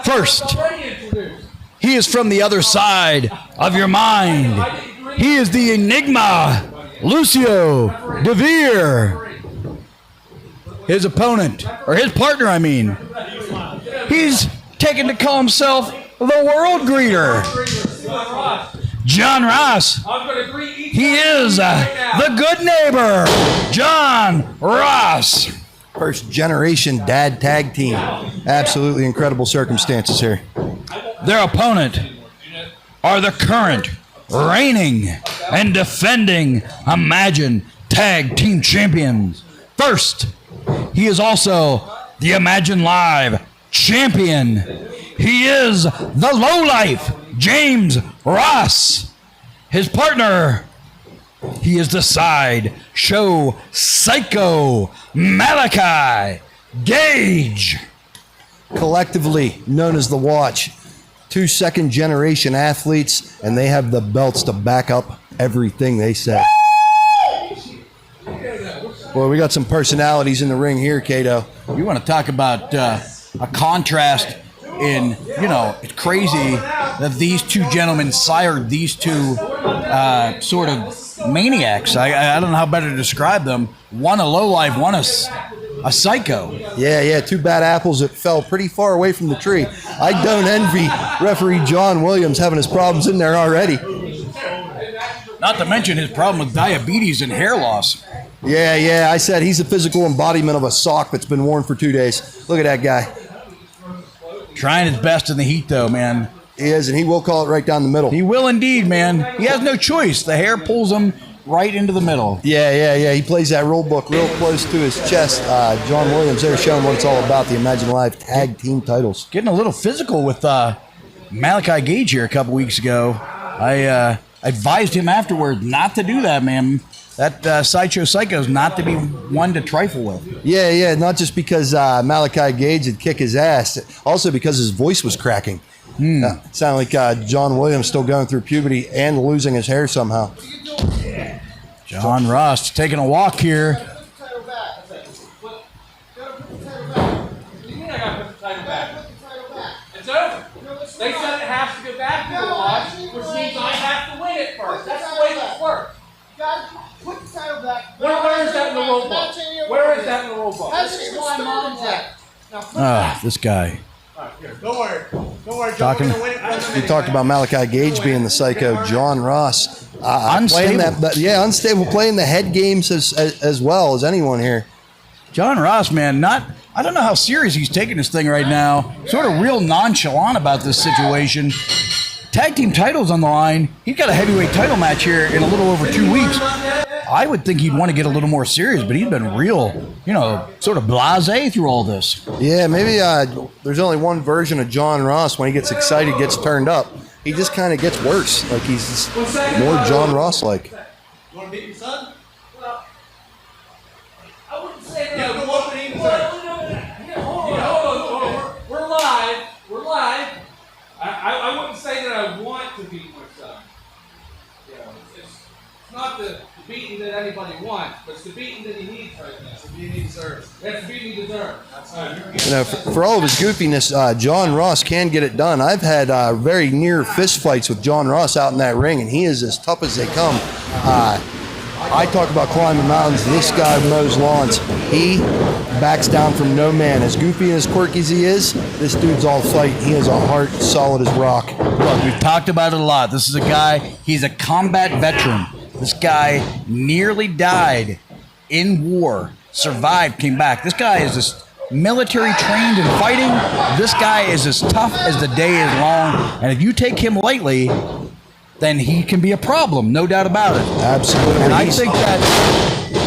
First, he is from the other side of your mind. He is the Enigma, Lucio, Deveer. His opponent, or his partner, I mean. He's taken to call himself the world greeter. John Ross. He is the good neighbor, John Ross. First generation dad tag team. Absolutely incredible circumstances here. Their opponent are the current, reigning, and defending Imagine Tag Team Champions. First, he is also the Imagine Live Champion. He is the lowlife, James Ross. His partner, he is the side show psycho, Malaki, Gage. Collectively known as the Watch. 2 second-generation athletes, and they have the belts to back up everything they say. Boy, we got some personalities in the ring here, Cato. You want to talk about a contrast in, it's crazy that these two gentlemen sired these two sort of maniacs. I don't know how better to describe them. One a lowlife, one a psycho. Yeah, 2 bad apples that fell pretty far away from the tree. I don't envy referee John Williams having his problems in there already. Not to mention his problem with diabetes and hair loss. Yeah, I said he's a physical embodiment of a sock that's been worn for 2 days. Look at that guy. Trying his best in the heat, though, man. He is, and he will call it right down the middle. He will indeed, man. He has no choice. The hair pulls him right into the middle. Yeah. He plays that rule book real close to his chest. John Williams there showing what it's all about, the Imagine Live tag team titles. Getting a little physical with Malaki Gage here a couple weeks ago. I advised him afterward not to do that, man. That Sideshow Psycho is not to be one to trifle with. Yeah, not just because Malaki Gage would kick his ass, also because his voice was cracking. It sounded like John Williams still going through puberty and losing his hair somehow. John Ross taking a walk here. It's over. They said it has to go back to the Watch, which means I have to win it first. That's the way this works. Put the title back. Where is that in the rule book? Where is that in the rule book? That's why mom's at. This guy. Don't worry. Talking. We talked about Malaki Gage being the psycho. John Ross. Unstable. Unstable, playing the head games as well as anyone here. John Ross, man, I don't know how serious he's taking this thing right now. Sort of real nonchalant about this situation. Tag team titles on the line. He's got a heavyweight title match here in a little over 2 weeks. I would think he'd want to get a little more serious, but he's been real, sort of blasé through all this. Yeah, maybe there's only one version of John Ross. When he gets excited, gets turned up. He just kind of gets worse. Like he's just more John Ross-like. You want to beat your son? Well, I wouldn't say that. Yeah, what would he say? Hold on. We're live. I wouldn't say that I want to beat my son. It's not the beating that anybody wants, but it's the beating that he needs right now. It's the beating he deserves. That's the beating he deserves. For all of his goofiness, John Ross can get it done. I've had very near fist fights with John Ross out in that ring, and he is as tough as they come. I talk about climbing mountains. This guy mows lawns. He backs down from no man. As goofy and as quirky as he is, this dude's all fight. He has a heart solid as rock. Look, we've talked about it a lot. This is a guy, he's a combat veteran. This guy nearly died in war, survived, came back. This guy is just military trained in fighting. This guy is as tough as the day is long. And if you take him lightly, then he can be a problem, no doubt about it. Absolutely. And I think that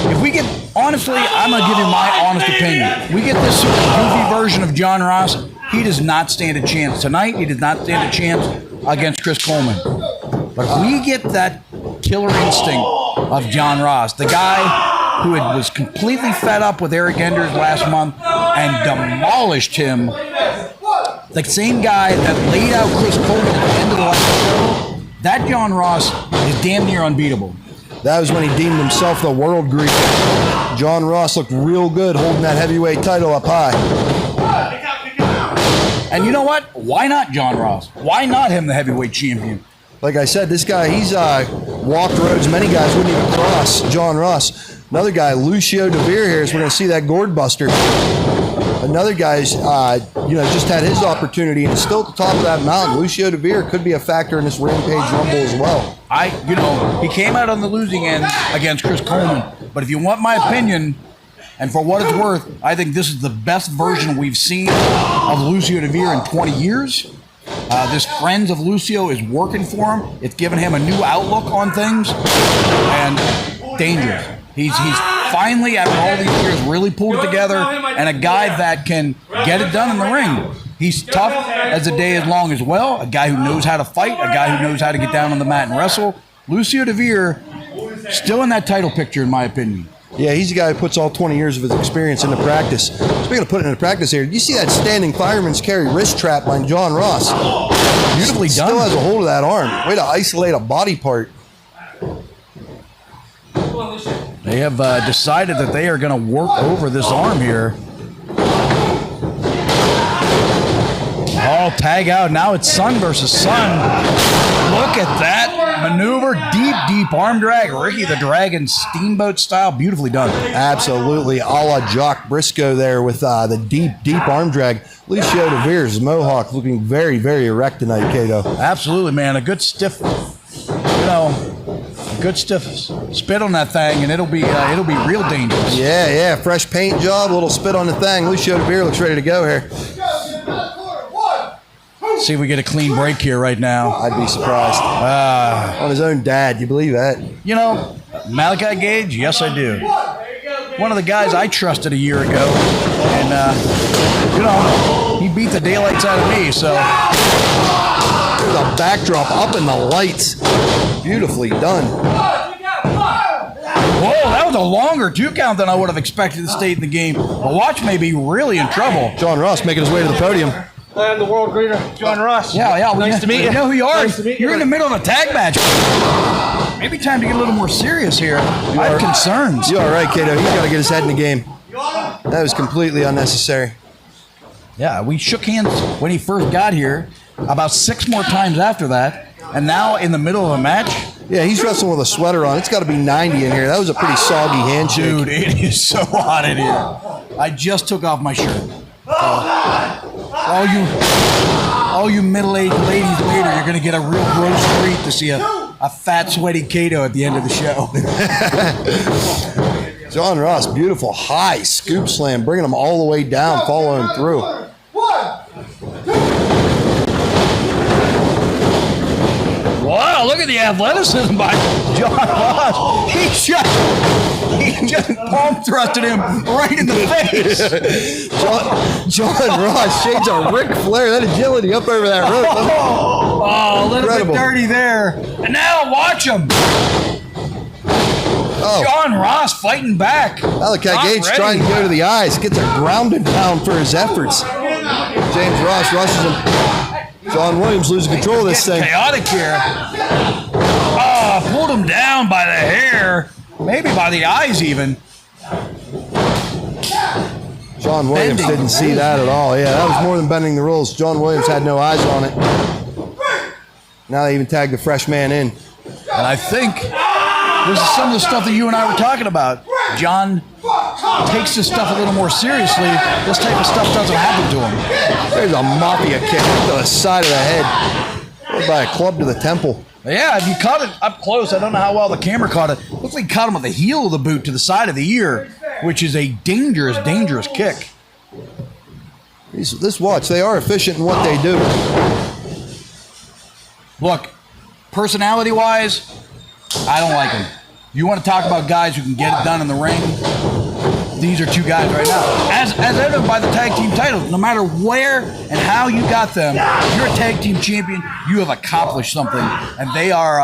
if we get, honestly, I'm going to give you my honest opinion. We get this sort of goofy version of John Ross, he does not stand a chance. Tonight, he does not stand a chance against Chris Coleman. But if we get that killer instinct of John Ross, the guy who was completely fed up with Eric Enders last month and demolished him, the same guy that laid out Chris Coleman at the end of the last show, that John Ross is damn near unbeatable. That was when he deemed himself the world greeter. John Ross looked real good holding that heavyweight title up high. And you know what? Why not John Ross? Why not him, the heavyweight champion? Like I said, this guy, he's walked roads many guys wouldn't even cross. John Ross. Another guy, Lucio Deveer here, is we're going to see that gourd buster. Another guy's, just had his opportunity and is still at the top of that mountain. Lucio Deveer could be a factor in this Rampage Rumble as well. He came out on the losing end against Chris Coleman. But if you want my opinion, and for what it's worth, I think this is the best version we've seen of Lucio Deveer in 20 years. This Friends of Lucio is working for him. It's given him a new outlook on things, and dangerous. He's finally, after all these years, really pulled it together, and a guy that can get it done in the ring. He's tough as the day is long as well, a guy who knows how to fight, a guy who knows how to get down on the mat and wrestle. Lucio Deveer, still in that title picture, in my opinion. Yeah, he's the guy who puts all 20 years of his experience into practice. Speaking of putting into practice here, you see that standing fireman's carry wrist trap by John Ross? Beautifully done. Still has a hold of that arm. Way to isolate a body part. They have decided that they are going to work over this arm here. Oh, tag out. Now it's Sun versus Sun. Look at that maneuver. Deep arm drag. Ricky the Dragon Steamboat style. Beautifully done. Absolutely. A la Jock Briscoe there with the deep arm drag. Lucio Deveer's mohawk looking very, very erect tonight, Cato. Absolutely, man. A good stiff, good stiff spit on that thing, and it'll be real dangerous. Yeah. Fresh paint job, a little spit on the thing. Lucio Deveer looks ready to go here. See if we get a clean break here right now. I'd be surprised. On his own dad, you believe that? Malaki Gage, yes I do. One of the guys I trusted a year ago, and he beat the daylights out of me. So there's a backdrop up in the lights, beautifully done. Whoa, that was a longer 2 count than I would have expected to stay in the game. The watch may be really in trouble. John Ross making his way to the podium. I'm the world greeter, John Ross. Yeah. Nice to meet you. You know who you are. Nice to meet you. You're in the middle of a tag match. Maybe time to get a little more serious here. I have concerns. You all right, Cato? He's got to get his head in the game. That was completely unnecessary. Yeah, we shook hands when he first got here, about 6 more times after that, and now in the middle of a match. Yeah, he's wrestling with a sweater on. It's got to be 90 in here. That was a pretty soggy handshake. Dude, it is so hot in here. I just took off my shirt. All you middle-aged ladies later, you're going to get a real gross treat to see a fat, sweaty Cato at the end of the show. John Ross, beautiful high scoop slam, bringing him all the way down, following through. Wow, look at the athleticism by John Ross. He just palm thrusted him right in the face. John Ross, shades of Ric Flair. That agility up over that rope. Oh, a little Incredible. bit dirty there. And now watch him. Oh. John Ross fighting back. Malaki Not Gage ready. trying to go to the eyes. Gets a grounded pound for his efforts. James Ross rushes him. John Williams losing control of this thing. Chaotic here. Oh, pulled him down by the hair. Maybe by the eyes even. John Williams Bending. didn't see that at all. Yeah, that was more than bending the rules. John Williams had no eyes on it. Now they even tagged the fresh man in. And I think this is some of the stuff that you and I were talking about. John takes this stuff a little more seriously. This type of stuff doesn't happen to him. There's a mafia kick to the side of the head. Followed by a club to the temple. Yeah, if you caught it up close, I don't know how well the camera caught it. Looks like he caught him with the heel of the boot to the side of the ear, which is a dangerous, dangerous kick. This watch, they are efficient in what they do. Look, personality-wise, I don't like him. You want to talk about guys who can get it done in the ring? These are 2 guys right now. As evidenced by the tag team titles, no matter where and how you got them, you're a tag team champion, you have accomplished something. And they are,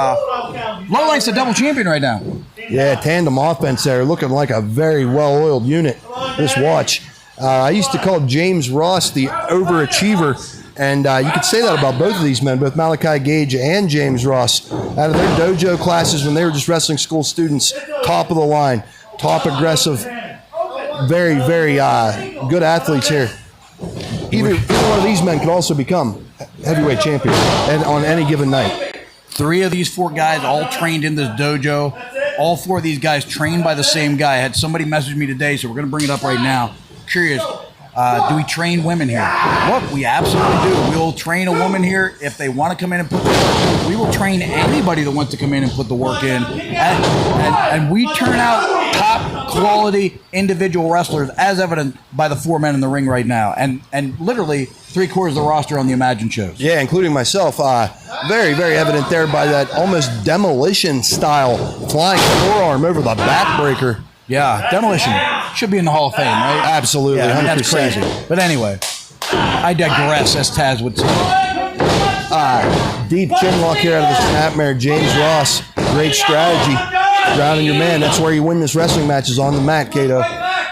Lowlight's the double champion right now. Yeah, tandem offense there, looking like a very well-oiled unit, this watch. I used to call James Ross the overachiever, and you could say that about both of these men, both Malaki Gage and James Ross. Out of their dojo classes when they were just wrestling school students, top of the line, top aggressive, very, very good athletes here. Either one of these men could also become heavyweight champion and on any given night. 3 of these 4 guys all trained in this dojo. All 4 of these guys trained by the same guy. I had somebody message me today, so we're going to bring it up right now. Curious, do we train women here? Look, we absolutely do. We will train a woman here if they want to come in and put the work in. We will train anybody that wants to come in and put the work in. And we turn out top quality individual wrestlers, as evident by the 4 men in the ring right now. And literally 3/4 of the roster on the Imagine shows. Yeah, including myself. Very, very evident there by that almost demolition style flying forearm over the backbreaker. Yeah, demolition should be in the Hall of Fame, right? Absolutely, Yeah, 100%. that's crazy. But anyway, I digress, as Taz would say. Deep chin lock here out of the snapmare. James Ross, great strategy. Grounding your man. That's where you win this wrestling match, is on the mat, Cato.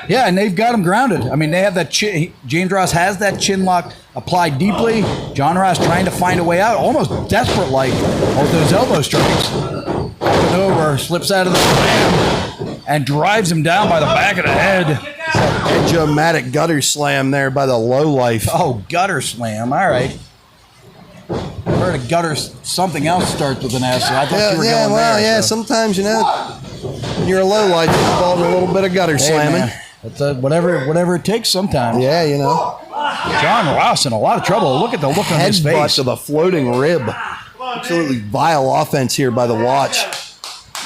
Yeah, and they've got him grounded. I mean, they have that chin. James Ross has that chin lock applied deeply. John Ross trying to find a way out, almost desperate-like, with those elbow strikes. Up and over, slips out of the slam, and drives him down by the back of the head. Edge-o-matic gutter slam there by the low life. Oh, gutter slam. All right. I heard a gutter something else starts with an S, so I thought you were going well, there. yeah. So. Sometimes, when you're a low life, you're involved in a little bit of gutter Hey, slamming. man, it's whatever it takes sometimes. Yeah, John Ross in a lot of trouble. Look at the look on his headbutt face. to the floating rib. Absolutely vile offense here by the Watch.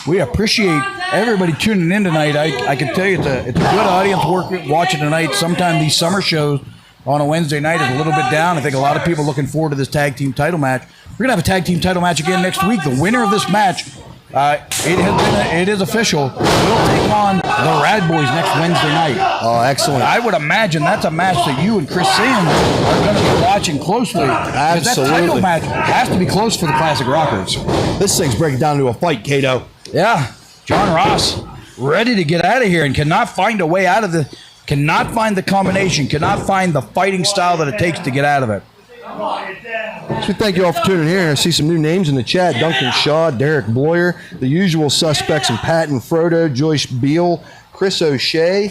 We appreciate everybody tuning in tonight. I can tell you it's a good audience watching tonight. Sometimes these summer shows on a Wednesday night is a little bit down. I think a lot of people are looking forward to this tag team title match. We're going to have a tag team title match again next week. The winner of this match, it is official, will take on the Rad Boys next Wednesday night. Oh, excellent. I would imagine that's a match that you and Chris Sam are going to be watching closely. Because that Absolutely. title match has to be close for the Classic Rockers. This thing's breaking down to a fight, Cato. Yeah, John Ross ready to get out of here and cannot find a way out of cannot find the combination, cannot find the fighting style that it takes to get out of it. So thank you all for tuning in. I see some new names in the chat. Duncan Shaw, Derek Bloyer, the usual suspects in Patton Frodo, Joyce Beal, Chris O'Shea,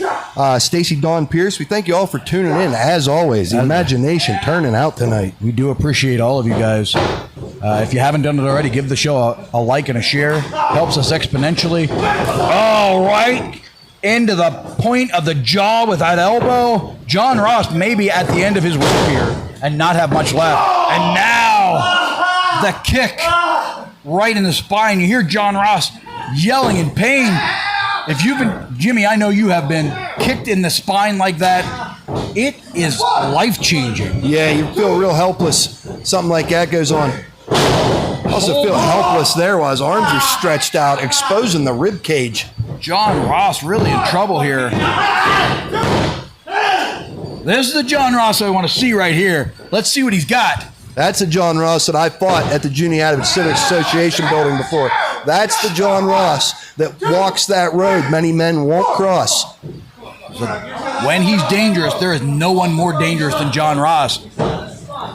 Stacy Dawn Pierce. We thank you all for tuning in. As always, the imagination turning out tonight. We do appreciate all of you guys. If you haven't done it already, give the show a like and a share. Helps us exponentially. All right. Into the point of the jaw with that elbow. John Ross may be at the end of his rope here and not have much left. And now the kick right in the spine. You hear John Ross yelling in pain. If you've been, Jimmy, I know you have been kicked in the spine like that. It is life-changing. Yeah, you feel real helpless. Something like that goes on. Also feel helpless there while his arms are stretched out, exposing the rib cage. John Ross really in trouble here. This is the John Ross I want to see right here. Let's see what he's got. That's the John Ross that I fought at the Junior Adams Civic Association building before. That's the John Ross that walks that road many men won't cross. When he's dangerous, there is no one more dangerous than John Ross.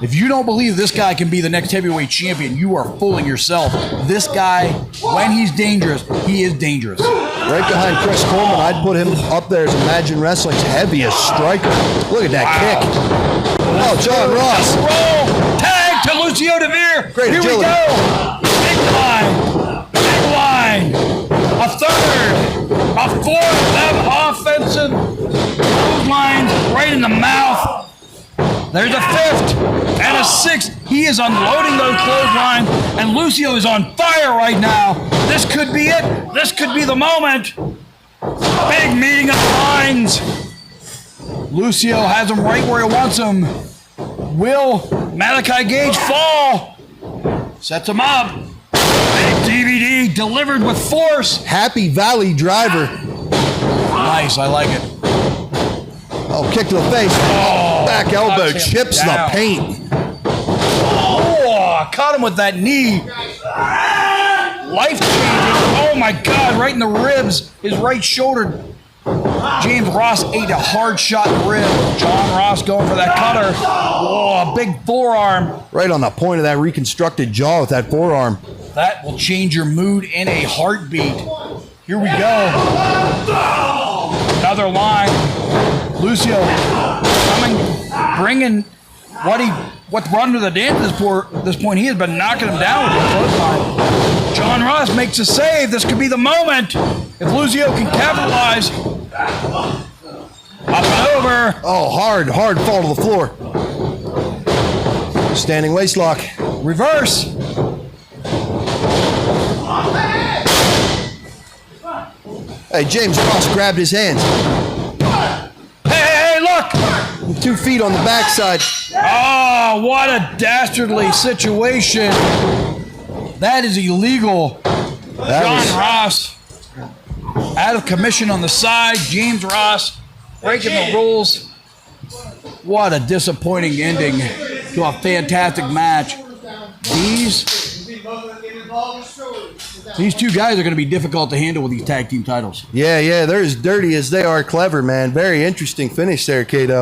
If you don't believe this guy can be the next heavyweight champion, you are fooling yourself. This guy, when he's dangerous, he is dangerous. Right behind Chris Coleman, I'd put him up there as Imagine Wrestling's heaviest striker. Look at that kick. Oh, John Ross. Roll, tag to Lucio Deveer. Great Here agility. we go. Big line. A third. A fourth. Offensive. Those lines right in the mouth. There's a fifth and a sixth. He is unloading those clotheslines, and Lucio is on fire right now. This could be it. This could be the moment. Big meeting of the minds. Lucio has him right where he wants him. Will Malaki Gage fall? Sets him up. Big DVD delivered with force. Happy Valley driver. Nice, I like it. Oh, kick to the face. Oh, back elbow knocks him chips the down. paint. Oh, caught him with that knee. Life-changing. Oh, my God, right in the ribs. His right shoulder. James Ross ate a hard shot in the rib. John Ross going for that cutter. Oh, a big forearm. Right on the point of that reconstructed jaw with that forearm. That will change your mood in a heartbeat. Here we go. Another line. Lucio coming bringing what's brought him to the dance at this point. He has been knocking him down with the clothesline. John Ross makes a save. This could be the moment if Lucio can capitalize. Up and over. Oh, hard fall to the floor. Standing waist lock. Reverse. Hey, James Ross grabbed his hands. Hey, look. 2 feet on the backside. Oh, what a dastardly situation. That is illegal. John Ross out of commission on the side. James Ross breaking the rules. What a disappointing ending to a fantastic match. These two guys are going to be difficult to handle with these tag team titles. Yeah, they're as dirty as they are clever, man. Very interesting finish there, Kato.